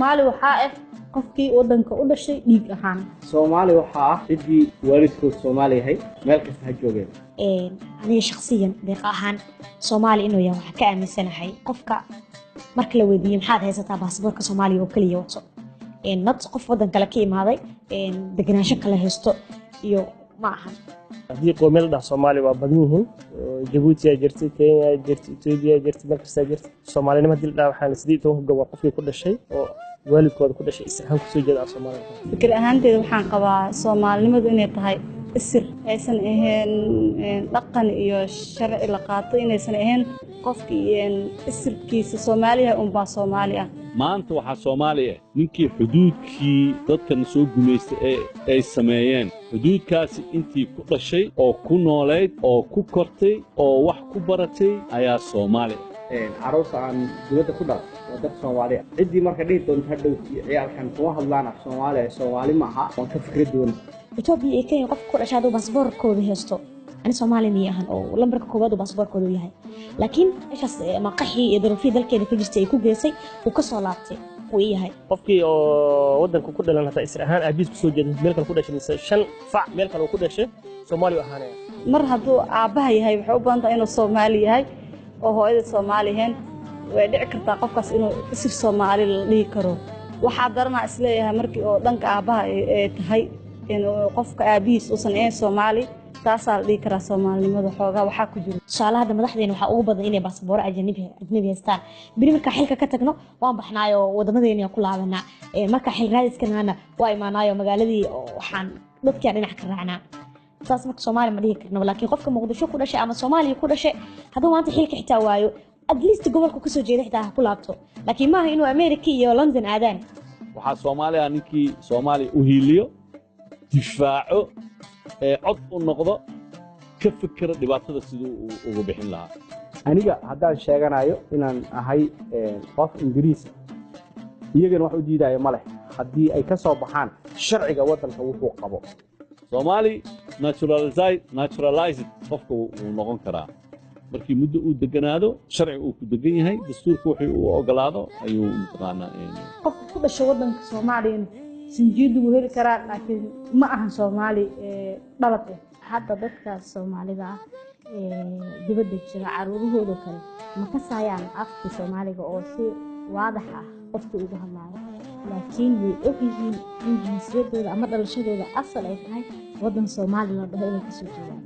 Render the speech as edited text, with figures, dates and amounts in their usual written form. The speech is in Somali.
Soomaali waxa qofkii wadanka u dhashay dhiig ahaan Soomaali waxa sidii waalidku Soomaali yahay meel kasta ha joogeen aniga shakhsiyan deeq ahaan Soomaali inuu yahay waxa ka aaminsanahay qofka marka la weydiiyo maxaad haysataa baasaboorka Soomaaliya oo kaliya wato nat qof wadan kale ka imaaday deganaansho kale haysto iyo ma ahan haddii qoomiyad dhax Soomaali waa badan yihiin Djibouti ay jirtay Kenya ay jirtay Ethiopia ay jirtay markasta jirtay Soomaalina dil dhax waxaan sidii toban gobol qofkii ku dhashay oo waalidkooda ku dhashay isxaan ku soo jeeda Soomaaliya fikir ahaanteeda waxaan qabaa Soomaalinimadu inay tahay isir aysan ahayn dhaqan iyo sharci la qaato inaysan ahayn qofkii isirkiisa Soomaaliya baa Soomaali ah maanta waxa Soomaaliya ninkii xuduudkii dadkan soo gumeystay ay sameeyeen xuduudkaasi intii ku dhashay oo ku nooleed oo ku kortay oo wax ku baratay ayaa Soomaali caruurta aan dawladda ku dhaaf dad Soomaali cidii marka dhig doonto hadhow ciyaalkan kuma hadlaan af Soomaali ma aha waan ka fikrad doon Ethiopia ay keen qof ku dhashay baasaboorkooda haysto أنا Soomaali ma ahan oo lambarka koowaad baasaboorkooda yahay laakiin ishaas ma qaxi iyo dalfi dalkeena ka jirtay ku geesay uu ka soo laabtay uu yahay qofkii oo wadanka ku dhalan hata isra ahaan aabis ku soo jeeday meel kale ku dhashay shan fac meel kale ku dhashay Soomaali ahaanaya mar hadduu aabaha yahay wuxuu u baahan tahay inuu Soomaali yahay oo hooyada Soomaali ahayn way dhici kartaa qofkaas inuu isir Soomaali la dhigi karo waxa darana isleeyahay markii oo dhanka aabaha ay tahay inuu qofka aabiis uusan ahayn Soomaali taasal dhigi kara Soomaalinimada xoogaa waxa ku jira shaqada madaxdeena waxa ugu badan inay baasaboor ajnabi haystaan bari marka xilka ka tagno waan baxnaayo wadamadeena ku laabanaa marka xil raadiskana waa imaanayo magaaladii waxaan dadkii dhinac ka raacnaa taas marka Soomaali ma dhigi karno laakiin qofka Muqdisho ku dhashay ama Soomaaliya ku dhashay haduu maanta xilka xitaa waayo at least gobolka ku soo jeeday xitaa ku laabto laakiin ma aha inuu America iyo London aadaan waxa Soomaaliya ninkii Soomaali u hiiliyo difaaco cod u noqdo ka fikir dhibaatada sidoo ugu bixin lahaa aniga haddaan sheeganayo inaan ahay qof Ingiriis iyagana wax u diidayo ma leh haddii ay ka soo baxaan sharciga wadanka wuxuu qabo Soomaali naturalized qofku uu noqon karaa markii muddo uu deganaado sharci uu ku degan yahay dastuurku wuxuu u ogolaado ayuu maqaanaa qof ku dhashay wadanka Soomaaliya sinjiidu heli karaa laakiin ma ahan Soomaali dhalatay hadda dadka Soomaalida dibadda jira caruurahooda kale ma ka saayaan afka Soomaaliga oo si waadax ah qofka ugu hadlaayo laakiin way ogyihiin in jinsiyadooda ama dhalashadooda asal ay tahay wadan Soomaali la dhaho inay ka soo jeedaan